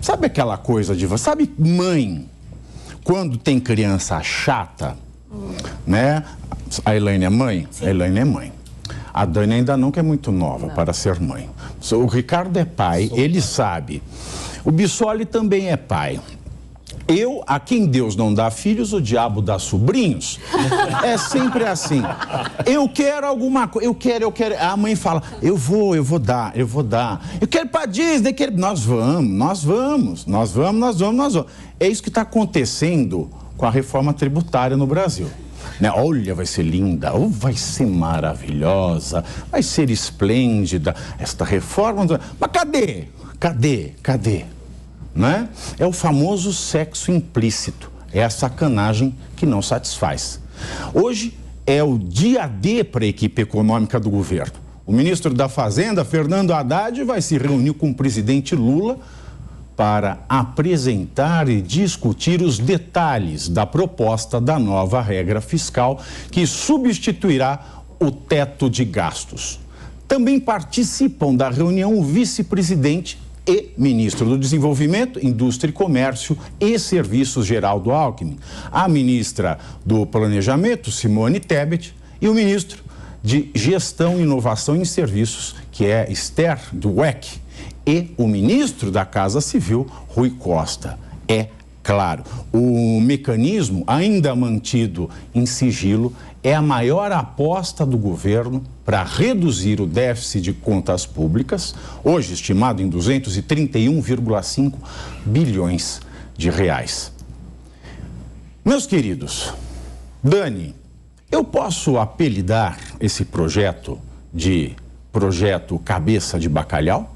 Sabe aquela coisa de... Sabe, mãe, quando tem criança chata, né? A Elaine é mãe? Sim. A Elaine é mãe. A Dani ainda não, que é muito nova para ser mãe. O Ricardo é pai, ele sabe. O Bissoli também é pai. A quem Deus não dá filhos, o diabo dá sobrinhos. É sempre assim. Eu quero alguma coisa, eu quero. A mãe fala, eu vou dar. Eu quero ir pra Disney, nós vamos. É isso que está acontecendo com a reforma tributária no Brasil. Né? Olha, vai ser linda, vai ser maravilhosa, vai ser esplêndida esta reforma. Mas cadê? Né? É o famoso sexo implícito, é a sacanagem que não satisfaz. Hoje é o dia D para a equipe econômica do governo. O ministro da Fazenda, Fernando Haddad, vai se reunir com o presidente Lula para apresentar e discutir os detalhes da proposta da nova regra fiscal que substituirá o teto de gastos. Também participam da reunião o vice-presidente e ministro do Desenvolvimento, Indústria e Comércio e Serviços, Geraldo Alckmin, a ministra do Planejamento, Simone Tebet, e o ministro de Gestão, Inovação e Serviços, que é Esther Dweck, e o ministro da Casa Civil, Rui Costa. É claro, o mecanismo, ainda mantido em sigilo, é a maior aposta do governo para reduzir o déficit de contas públicas, hoje estimado em 231,5 bilhões de reais. Meus queridos, Dani, eu posso apelidar esse projeto de projeto Cabeça de Bacalhau?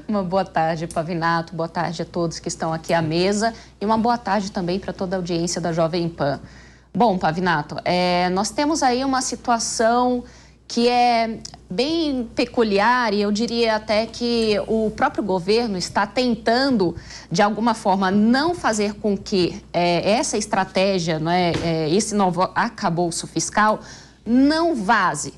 Uma boa tarde, Pavinato, boa tarde a todos que estão aqui à mesa e uma boa tarde também para toda a audiência da Jovem Pan. Bom, Pavinato, nós temos aí uma situação que é bem peculiar e eu diria até que o próprio governo está tentando, de alguma forma, não fazer com que essa estratégia, esse novo arcabouço fiscal, não vaze.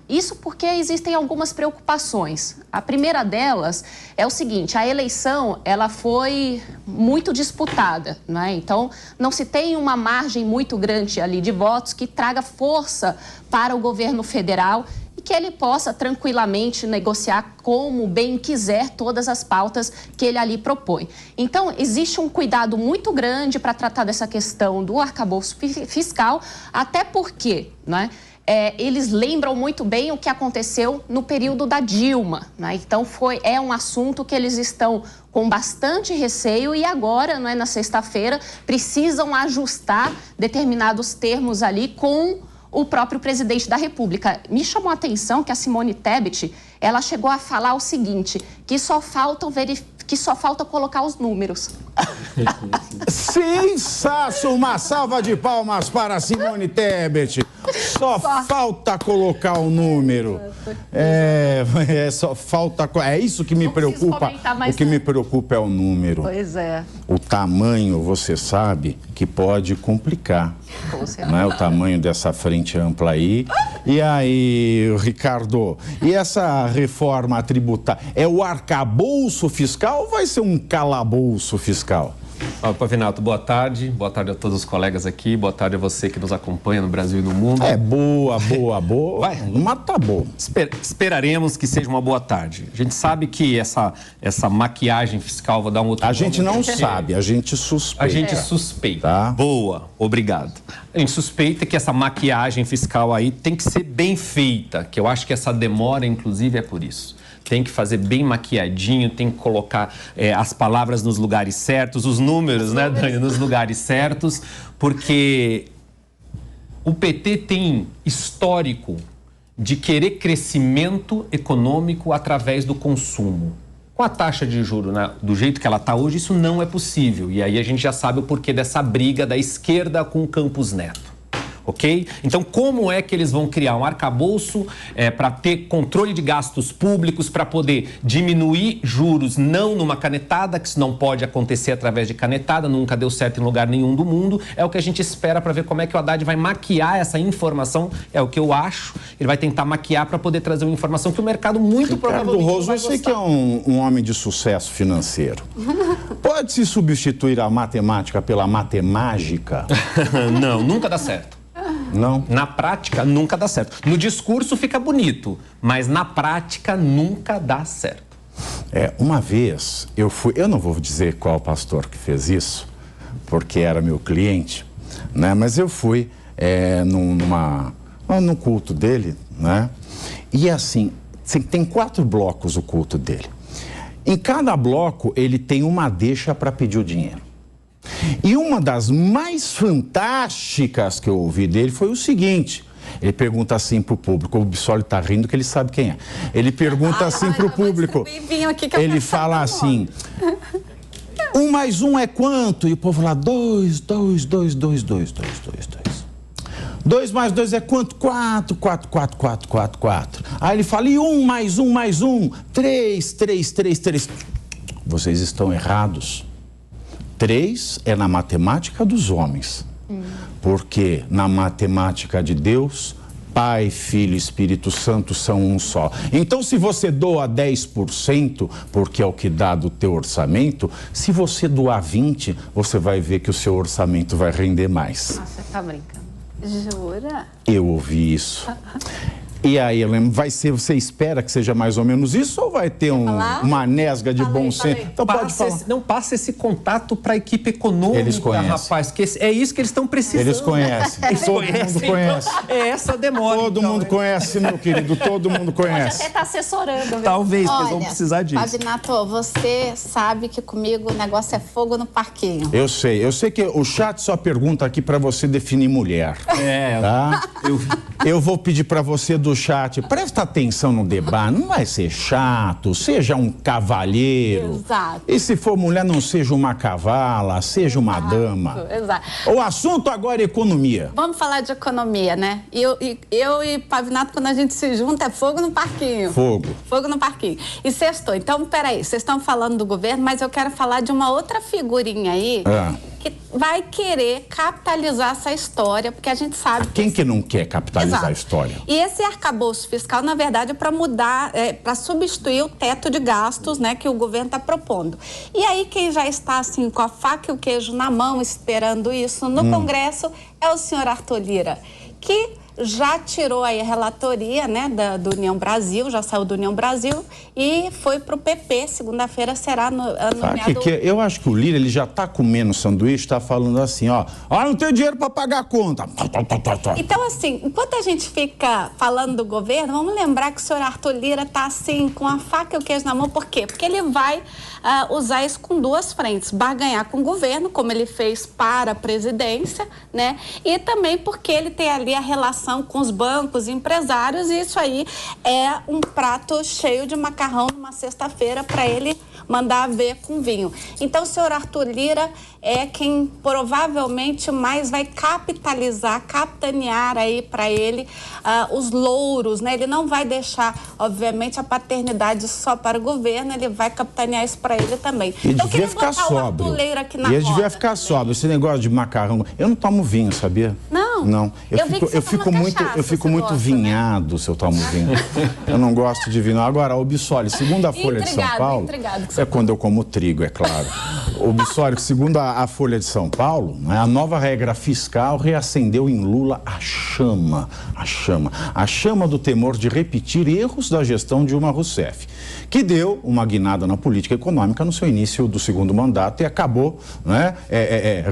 Isso porque existem algumas preocupações. A primeira delas é o seguinte, a eleição ela foi muito disputada, então não se tem uma margem muito grande ali de votos que traga força para o governo federal e que ele possa tranquilamente negociar como bem quiser todas as pautas que ele ali propõe. Então, existe um cuidado muito grande para tratar dessa questão do arcabouço fiscal, até porque, eles lembram muito bem o que aconteceu no período da Dilma, Então, é um assunto que eles estão com bastante receio e agora, na sexta-feira, precisam ajustar determinados termos ali com o próprio presidente da República. Me chamou a atenção que a Simone Tebet, ela chegou a falar o seguinte, que só falta colocar os números. Sensacional! Uma salva de palmas para a Simone Tebet. Só falta colocar o número. Só falta... É isso que me preocupa. O que me preocupa é o número. Pois é. O tamanho, você sabe, que pode complicar. Não é o tamanho dessa frente ampla aí. E aí, Ricardo, e essa reforma tributária? É o arcabouço fiscal ou vai ser um calabouço fiscal? Pavinato, boa tarde a todos os colegas aqui, boa tarde a você que nos acompanha no Brasil e no mundo. Boa. Mas tá bom. Esperaremos que seja uma boa tarde. A gente sabe que essa maquiagem fiscal, vou dar um outro nome. A gente não sabe, a gente suspeita. A gente suspeita. Tá? Boa, obrigado. A gente suspeita que essa maquiagem fiscal aí tem que ser bem feita, que eu acho que essa demora, inclusive, é por isso. Tem que fazer bem maquiadinho, tem que colocar as palavras nos lugares certos, os números, né, Dani, nos lugares certos, porque o PT tem histórico de querer crescimento econômico através do consumo. Com a taxa de juros, do jeito que ela está hoje, isso não é possível. E aí a gente já sabe o porquê dessa briga da esquerda com o Campos Neto. ok? Então, como é que eles vão criar um arcabouço para ter controle de gastos públicos, para poder diminuir juros, não numa canetada, que isso não pode acontecer através de canetada, nunca deu certo em lugar nenhum do mundo. É o que a gente espera para ver como é que o Haddad vai maquiar essa informação, é o que eu acho. Ele vai tentar maquiar para poder trazer uma informação que o mercado muito provavelmente Ricardo Roso, vai você que é um homem de sucesso financeiro, pode-se substituir a matemática pela matemágica? Não, nunca dá certo. Não? Na prática, nunca dá certo. No discurso fica bonito, mas na prática nunca dá certo. Uma vez eu não vou dizer qual pastor que fez isso, porque era meu cliente, né? Mas eu fui num culto dele, né? E assim, tem 4 blocos o culto dele. Em cada bloco ele tem uma deixa para pedir o dinheiro. E uma das mais fantásticas que eu ouvi dele foi o seguinte: ele pergunta assim pro público, o Bissoli tá rindo que ele sabe quem é. Ele pergunta assim pro público, ele fala assim: 1 mais 1 é quanto? E o povo lá, 2, 2, 2, 2, 2, 2, 2, 2. 2 mais 2 é quanto? 4, 4, 4, 4, 4, 4. Aí ele fala, e 1 mais 1 mais 1? 3, 3, 3, 3. Vocês estão errados. 3 é na matemática dos homens. Porque na matemática de Deus, Pai, Filho e Espírito Santo são um só. Então, se você doa 10%, porque é o que dá do teu orçamento, se você doar 20%, você vai ver que o seu orçamento vai render mais. Você tá brincando. Jura? Eu ouvi isso. E aí, Helena, você espera que seja mais ou menos isso ou vai ter uma nesga de bom senso? Então pode falar. Não passa esse contato para a equipe econômica, eles conhecem. Rapaz, que é isso que eles estão precisando. Eles conhecem. Todo mundo conhece. É essa a demora. Todo mundo conhece, meu querido, todo mundo conhece. Pode até estar assessorando. Viu? Talvez, Olha, eles vão precisar disso. Pavinato, você sabe que comigo o negócio é fogo no parquinho. Eu sei que o chat só pergunta aqui para você definir mulher. Tá? Eu vou pedir para você do chat, presta atenção no debate, não vai ser chato, seja um cavalheiro. Exato. E se for mulher, não seja uma cavala, seja uma dama. Exato. O assunto agora é economia. Vamos falar de economia, né? Eu e Pavinato, quando a gente se junta, é fogo no parquinho. Fogo. Fogo no parquinho. E sextou. Então, peraí, vocês estão falando do governo, mas eu quero falar de uma outra figurinha aí que vai querer capitalizar essa história, porque a gente sabe Quem que não quer capitalizar Exato. a história? E esse arcabouço fiscal, na verdade, é para mudar, para substituir o teto de gastos, né, que o governo está propondo. E aí, quem já está assim com a faca e o queijo na mão, esperando isso no Congresso, é o senhor Arthur Lira, que já tirou aí a relatoria, né, do União Brasil, já saiu do União Brasil e foi para o PP. Segunda-feira será nomeado... Eu acho que o Lira, ele já está comendo sanduíche, está falando assim, não tenho dinheiro para pagar a conta. Então, assim, enquanto a gente fica falando do governo, vamos lembrar que o senhor Arthur Lira está assim, com a faca e o queijo na mão. Por quê? Porque ele vai usar isso com 2 frentes. Barganhar com o governo, como ele fez para a presidência, né? E também porque ele tem ali a relação com os bancos e empresários, e isso aí é um prato cheio de macarrão numa sexta-feira para ele mandar ver com vinho. Então, o senhor Arthur Lira é quem provavelmente mais vai capitanear aí para ele os louros, né? Ele não vai deixar, obviamente, a paternidade só para o governo, ele vai capitanear isso para ele também. E então, devia ficar sóbrio. Ele devia ficar sóbrio. Esse negócio de macarrão... Eu não tomo vinho, sabia? Não. Eu fico muito vinhado, né? Se eu tomo vinho. Eu não gosto de vinho. Agora, o Bissoli, segundo a Folha de São Paulo... É quando eu como trigo, é claro. O Bissoli, segundo a Folha de São Paulo, né, a nova regra fiscal reacendeu em Lula a chama do temor de repetir erros da gestão Dilma Rousseff, que deu uma guinada na política econômica no seu início do segundo mandato e acabou, né,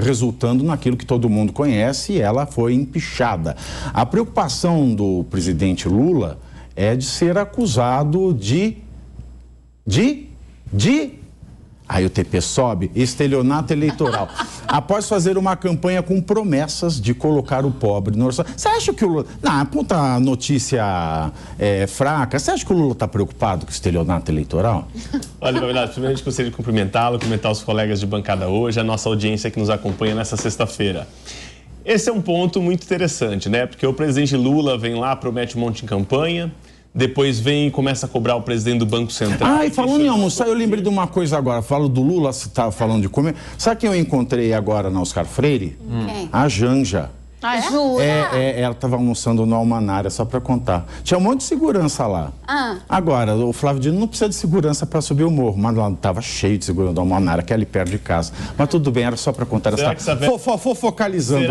resultando naquilo que todo mundo conhece, e ela foi empichada. A preocupação do presidente Lula é de ser acusado de aí o TP sobe, estelionato eleitoral. Após fazer uma campanha com promessas de colocar o pobre no orçamento. Você acha que o Lula... puta notícia fraca. Você acha que o Lula está preocupado com o estelionato eleitoral? Olha, Pavinato, primeiro a gente gostaria de cumprimentá-lo, cumprimentar os colegas de bancada hoje, a nossa audiência que nos acompanha nessa sexta-feira. Esse é um ponto muito interessante, né? Porque o presidente Lula vem lá, promete um monte de campanha, depois vem e começa a cobrar o presidente do Banco Central. E falando em almoçar, eu lembrei de uma coisa agora. Falo do Lula, você estava falando de comer. Sabe quem eu encontrei agora na Oscar Freire? Quem? A Janja. Jura? Ela estava almoçando no Almanara, só para contar. Tinha um monte de segurança lá. Agora, o Flávio Dino não precisa de segurança para subir o morro, mas lá estava cheio de segurança do Almanara, que é ali perto de casa. Mas tudo bem, era só para contar focalizando.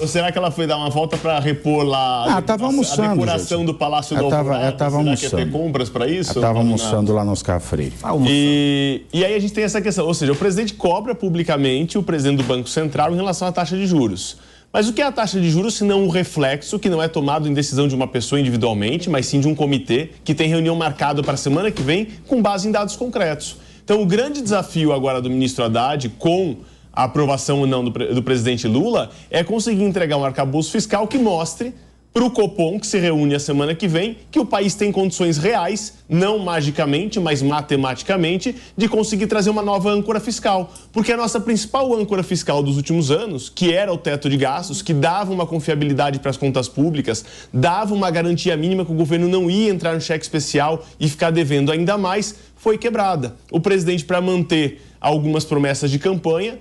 Será que ela foi dar uma volta para repor lá estava almoçando, a decoração do Palácio do Alvorada? Estava almoçando. Será que ia ter compras para isso? Estava almoçando lá no Oscar Freire. E aí a gente tem essa questão, ou seja, o presidente cobra publicamente o presidente do Banco Central em relação à taxa de juros. Mas o que é a taxa de juros se não um reflexo que não é tomado em decisão de uma pessoa individualmente, mas sim de um comitê que tem reunião marcada para a semana que vem com base em dados concretos. Então, o grande desafio agora do ministro Haddad, com a aprovação ou não do presidente Lula, é conseguir entregar um arcabouço fiscal que mostre para o Copom, que se reúne a semana que vem, que o país tem condições reais, não magicamente, mas matematicamente, de conseguir trazer uma nova âncora fiscal. Porque a nossa principal âncora fiscal dos últimos anos, que era o teto de gastos, que dava uma confiabilidade para as contas públicas, dava uma garantia mínima que o governo não ia entrar no cheque especial e ficar devendo ainda mais, foi quebrada. O presidente, para manter algumas promessas de campanha,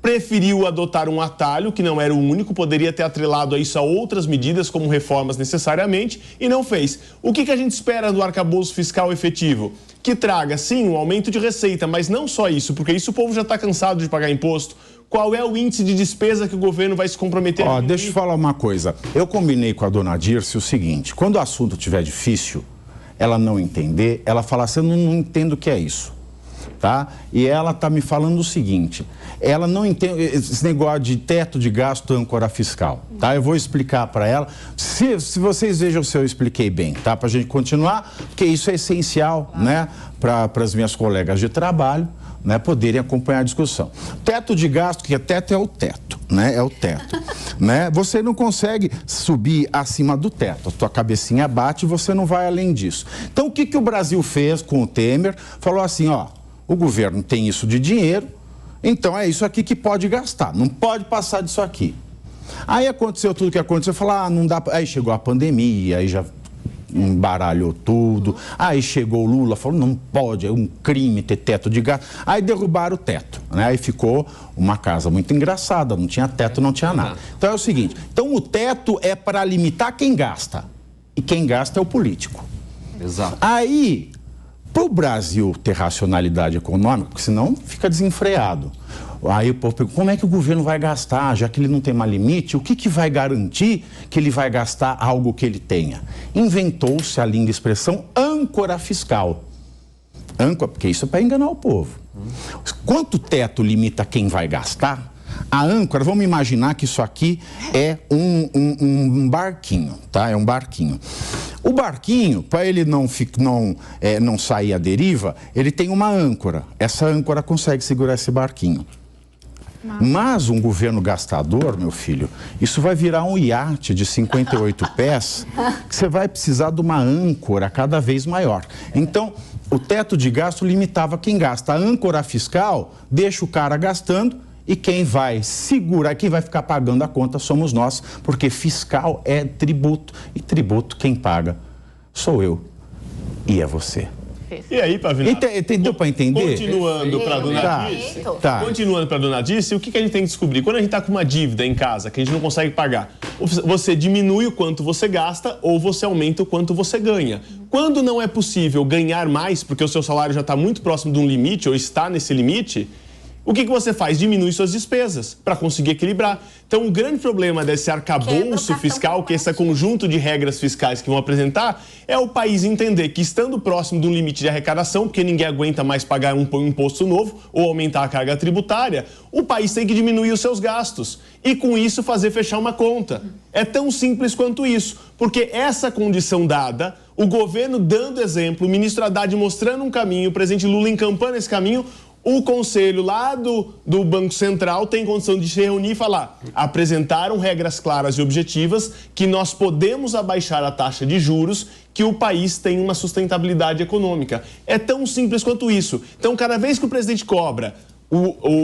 preferiu adotar um atalho, que não era o único, poderia ter atrelado a isso a outras medidas, como reformas necessariamente, e não fez. O que a gente espera do arcabouço fiscal efetivo? Que traga, sim, um aumento de receita, mas não só isso, porque isso o povo já está cansado de pagar imposto. Qual é o índice de despesa que o governo vai se comprometer? Deixa eu falar uma coisa. Eu combinei com a dona Dirce o seguinte, quando o assunto estiver difícil, ela não entender, ela fala assim, eu não entendo o que é isso. Tá? E ela está me falando o seguinte, ela não entende esse negócio de teto de gasto, âncora fiscal, tá? Eu vou explicar para ela, se vocês vejam se eu expliquei bem, tá? Para a gente continuar, porque isso é essencial, né? Para as minhas colegas de trabalho, né? Poderem acompanhar a discussão. Teto de gasto, que é teto, é o teto, né? É o teto, né? Você não consegue subir acima do teto, a tua cabecinha bate e você não vai além disso. Então, o que o Brasil fez com o Temer? Falou assim, o governo tem isso de dinheiro, então é isso aqui que pode gastar, não pode passar disso aqui. Aí aconteceu tudo o que aconteceu, falou, não dá, aí chegou a pandemia, aí já embaralhou tudo, aí chegou o Lula, falou, não pode, é um crime ter teto de gasto, aí derrubaram o teto, né? Aí ficou uma casa muito engraçada, não tinha teto, não tinha nada. Então é o seguinte, então o teto é para limitar quem gasta, e quem gasta é o político. Exato. Aí, para o Brasil ter racionalidade econômica, porque senão fica desenfreado. Aí o povo pergunta, como é que o governo vai gastar, já que ele não tem mais limite? O que vai garantir que ele vai gastar algo que ele tenha? Inventou-se a linda expressão âncora fiscal. Âncora, porque isso é para enganar o povo. Quanto teto limita quem vai gastar? A âncora, vamos imaginar que isso aqui é um barquinho, tá? É um barquinho. O barquinho, para ele não sair à deriva, ele tem uma âncora. Essa âncora consegue segurar esse barquinho. Mas um governo gastador, meu filho, isso vai virar um iate de 58 pés, que você vai precisar de uma âncora cada vez maior. Então, o teto de gasto limitava quem gasta. A âncora fiscal deixa o cara gastando e quem vai segurar, quem vai ficar pagando a conta somos nós, porque fiscal é tributo, e tributo quem paga sou eu e é você. E aí, Pavinato? Entendeu para entender? Continuando para a dona Dirce. Continuando para a dona Dirce, o que a gente tem que descobrir? Quando a gente está com uma dívida em casa que a gente não consegue pagar, você diminui o quanto você gasta ou você aumenta o quanto você ganha. Quando não é possível ganhar mais, porque o seu salário já está muito próximo de um limite ou está nesse limite, o que você faz? Diminui suas despesas para conseguir equilibrar. Então, o grande problema desse arcabouço fiscal, que é esse conjunto de regras fiscais que vão apresentar, é o país entender que, estando próximo de um limite de arrecadação, porque ninguém aguenta mais pagar um imposto novo ou aumentar a carga tributária, o país tem que diminuir os seus gastos e, com isso, fazer fechar uma conta. É tão simples quanto isso, porque essa condição dada, o governo dando exemplo, o ministro Haddad mostrando um caminho, o presidente Lula encampando esse caminho, o conselho lá do Banco Central tem condição de se reunir e falar, apresentaram regras claras e objetivas que nós podemos abaixar a taxa de juros, que o país tem uma sustentabilidade econômica. É tão simples quanto isso. Então, cada vez que o presidente cobra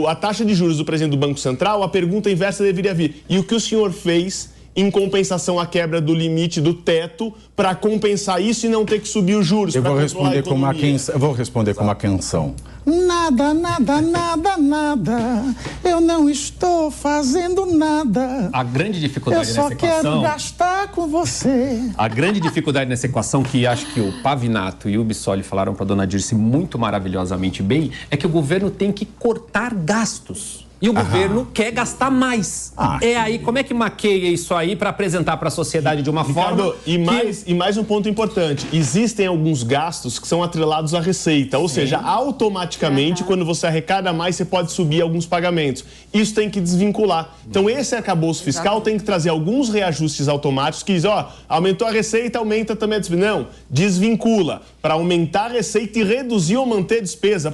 a taxa de juros do presidente do Banco Central, a pergunta inversa deveria vir. E o que o senhor fez em compensação à quebra do limite do teto para compensar isso e não ter que subir os juros? Eu vou responder como a canção. Nada, nada, nada, nada. Eu não estou fazendo nada. A grande dificuldade nessa equação... Eu só quero gastar com você. A grande dificuldade nessa equação, que acho que o Pavinato e o Bissoli falaram para a dona Dirce muito maravilhosamente bem, é que o governo tem que cortar gastos. E o governo quer gastar mais. Aí, como é que maqueia isso aí para apresentar para a sociedade de uma forma... E mais um ponto importante. Existem alguns gastos que são atrelados à receita. Ou seja, automaticamente, quando você arrecada mais, você pode subir alguns pagamentos. Isso tem que desvincular. Então, esse arcabouço fiscal tem que trazer alguns reajustes automáticos que dizem, aumentou a receita, aumenta também a despesa. Não, desvincula para aumentar a receita e reduzir ou manter a despesa.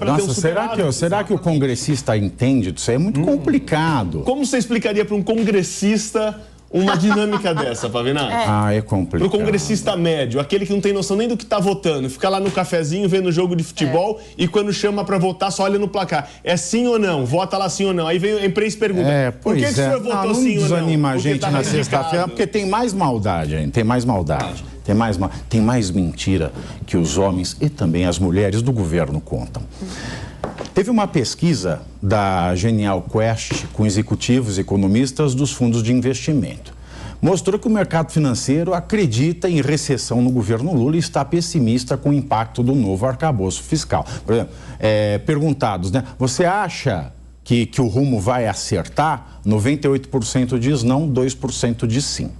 Será que o congressista entende disso? É muito complicado. Como você explicaria para um congressista uma dinâmica dessa, Pavinato? É complicado. Para o congressista médio, aquele que não tem noção nem do que está votando, fica lá no cafezinho vendo o jogo de futebol e quando chama para votar só olha no placar. É sim ou não? Vota lá sim ou não. Aí vem a imprensa e pergunta, por que o senhor votou sim ou não? Desanima a gente na sexta-feira, porque tem mais maldade, hein? Tem mais maldade. Tem mais mentira que os homens e também as mulheres do governo contam. Teve uma pesquisa da Genial Quest com executivos e economistas dos fundos de investimento. Mostrou que o mercado financeiro acredita em recessão no governo Lula e está pessimista com o impacto do novo arcabouço fiscal. Por exemplo, perguntados, né? Você acha que o rumo vai acertar? 98% diz não, 2% diz sim.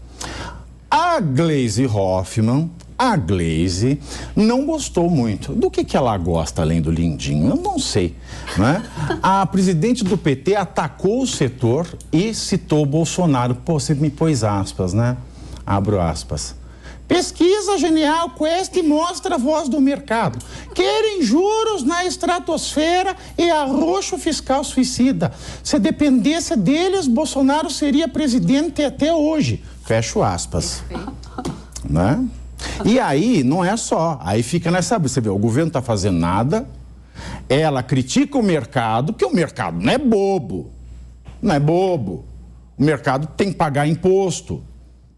A Gleisi Hoffmann, não gostou muito. Do que ela gosta, além do lindinho? Eu não sei, né? A presidente do PT atacou o setor e citou o Bolsonaro. Pô, você me pôs aspas, né? Abro aspas. Pesquisa Genial Quest mostra a voz do mercado. Querem juros na estratosfera e arroxo fiscal suicida. Se dependesse deles, Bolsonaro seria presidente até hoje. Fecho aspas. Né? E aí, não é só. Aí fica nessa... Você vê, o governo não está fazendo nada. Ela critica o mercado, porque o mercado não é bobo. Não é bobo. O mercado tem que pagar imposto.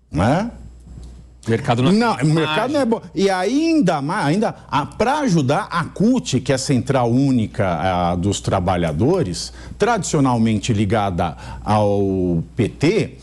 Né? O mercado não é bom. E ainda para ajudar a CUT, que é a Central Única dos Trabalhadores, tradicionalmente ligada ao PT,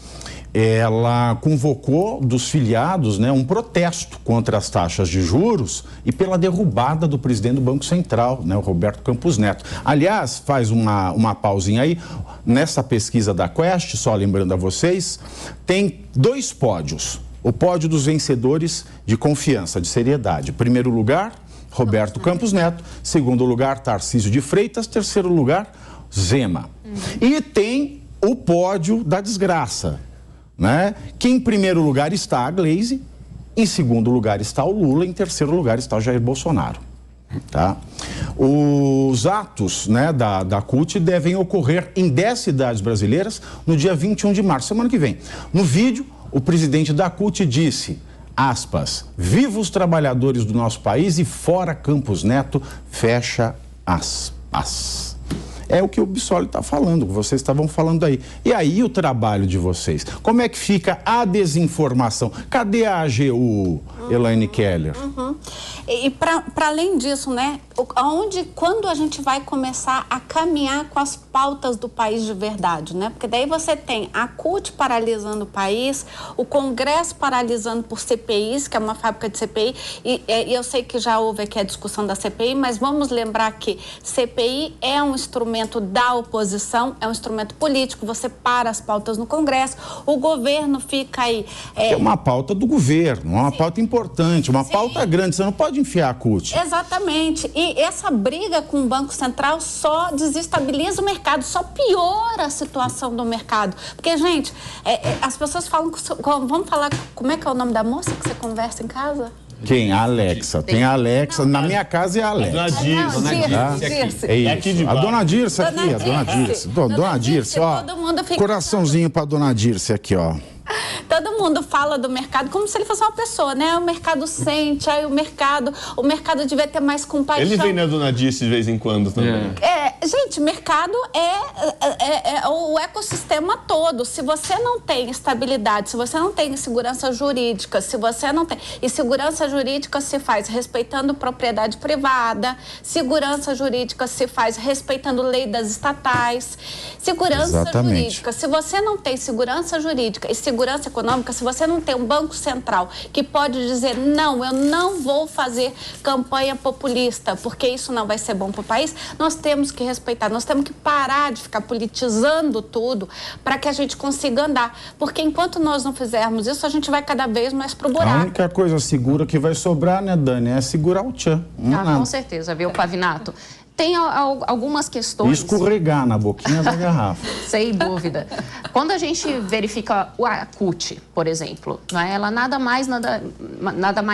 ela convocou dos filiados, né, um protesto contra as taxas de juros e pela derrubada do presidente do Banco Central, né, o Roberto Campos Neto. Aliás, faz uma pausinha aí, nessa pesquisa da Quest, só lembrando a vocês, tem 2 pódios. O pódio dos vencedores de confiança, de seriedade. Primeiro lugar, Roberto Campos Neto. Segundo lugar, Tarcísio de Freitas. Terceiro lugar, Zema. E tem o pódio da desgraça, né? Que em primeiro lugar está a Gleisi, em segundo lugar está o Lula, em terceiro lugar está o Jair Bolsonaro. Tá? Os atos, né, da CUT devem ocorrer em 10 cidades brasileiras no dia 21 de março, semana que vem. No vídeo, o presidente da CUT disse, aspas, viva os trabalhadores do nosso país e fora Campos Neto, fecha aspas. É o que o Bissoli está falando, que vocês estavam falando aí. E aí o trabalho de vocês? Como é que fica a desinformação? Cadê a AGU, Elaine Keller? E para além disso, né, quando a gente vai começar a caminhar com as pautas do país de verdade, né? Porque daí você tem a CUT paralisando o país, o Congresso paralisando por CPIs, que é uma fábrica de CPI, e eu sei que já houve aqui a discussão da CPI, mas vamos lembrar que CPI é um instrumento da oposição, é um instrumento político, você para as pautas no Congresso, o governo fica aí... É uma pauta do governo, uma pauta importante, uma pauta grande, você não pode enfiar a CUT. Exatamente, e essa briga com o Banco Central só desestabiliza o mercado, só piora a situação do mercado, porque, gente, as pessoas falam, vamos falar, como é que é o nome da moça que você conversa em casa? Quem? A Alexa. Tem a Alexa. Na minha casa é a Alexa. Dona Dirce. É isso. A Dona Dirce aqui, a Dona Dirce. Dona Dirce, ó. Coraçãozinho pra Dona Dirce aqui, ó. Todo mundo fala do mercado como se ele fosse uma pessoa, né? O mercado sente, aí o mercado devia ter mais compaixão. Ele vem na Dona Dirce de vez em quando também. Gente, mercado é o ecossistema todo. Se você não tem estabilidade, se você não tem segurança jurídica, se você não tem... E segurança jurídica se faz respeitando propriedade privada, segurança jurídica se faz respeitando lei das estatais, segurança jurídica. Se você não tem segurança jurídica e segurança econômica, se você não tem um Banco Central que pode dizer, não, eu não vou fazer campanha populista, porque isso não vai ser bom para o país, nós temos que respeitar, nós temos que parar de ficar politizando tudo para que a gente consiga andar, porque enquanto nós não fizermos isso, a gente vai cada vez mais pro buraco. A única coisa segura que vai sobrar, né, Dani, é segurar o tchan. Com certeza, viu, Pavinato? Tem algumas questões... Escorregar na boquinha da garrafa. Sem dúvida. Quando a gente verifica a CUT, por exemplo, não é? Ela nada mais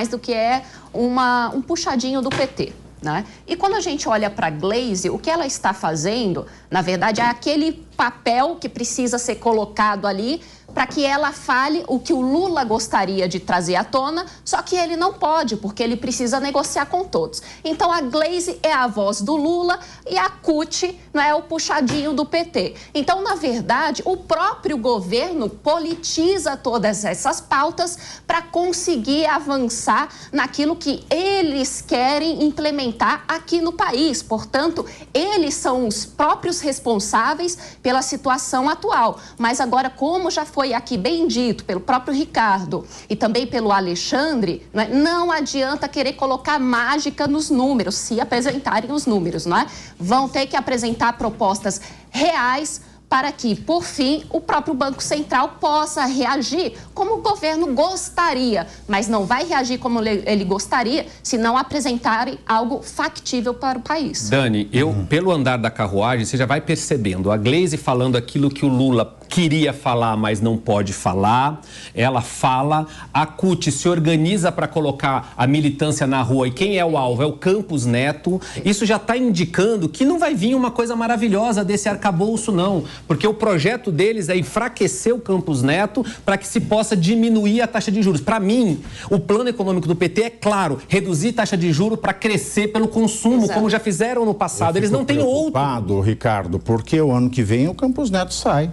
do que é um puxadinho do PT. Né? E quando a gente olha para a Glaze, o que ela está fazendo, na verdade, é aquele papel que precisa ser colocado ali para que ela fale o que o Lula gostaria de trazer à tona, só que ele não pode, porque ele precisa negociar com todos. Então, a Glaze é a voz do Lula e a CUT não é o puxadinho do PT. Então, na verdade, o próprio governo politiza todas essas pautas para conseguir avançar naquilo que eles querem implementar aqui no país. Portanto, eles são os próprios responsáveis pela situação atual. Mas agora, como já foi aqui bem dito pelo próprio Ricardo e também pelo Alexandre, não adianta querer colocar mágica nos números, se apresentarem os números, não é? Vão ter que apresentar propostas reais para que, por fim, o próprio Banco Central possa reagir como o governo gostaria, mas não vai reagir como ele gostaria se não apresentarem algo factível para o país. Dani, pelo andar da carruagem, você já vai percebendo a Glaze falando aquilo que o Lula queria falar, mas não pode falar. Ela fala, a CUT se organiza para colocar a militância na rua e quem é o alvo é o Campos Neto. Isso já está indicando que não vai vir uma coisa maravilhosa desse arcabouço, não. Porque o projeto deles é enfraquecer o Campos Neto para que se possa diminuir a taxa de juros. Para mim, o plano econômico do PT é claro, reduzir taxa de juros para crescer pelo consumo, como já fizeram no passado. Eles não têm outro. Ricardo, porque o ano que vem o Campos Neto sai.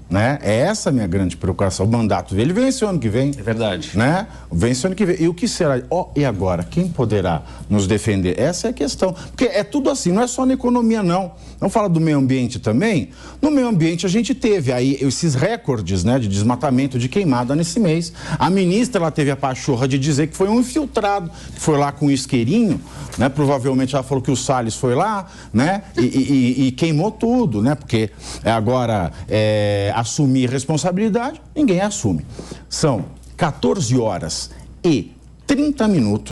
Né? É essa a minha grande preocupação. O mandato dele vence o ano que vem. É verdade. Né? Vence o ano que vem. E o que será? E agora? Quem poderá nos defender? Essa é a questão. Porque é tudo assim, não é só na economia, não. Vamos falar do meio ambiente também? No meio ambiente a gente teve aí esses recordes, né, de desmatamento, de queimada nesse mês. A ministra, ela teve a pachorra de dizer que foi um infiltrado, que foi lá com um isqueirinho, né? Provavelmente ela falou que o Salles foi lá, né? E queimou tudo, né? Porque agora assumir responsabilidade, ninguém assume. São 14 horas e 30 minutos.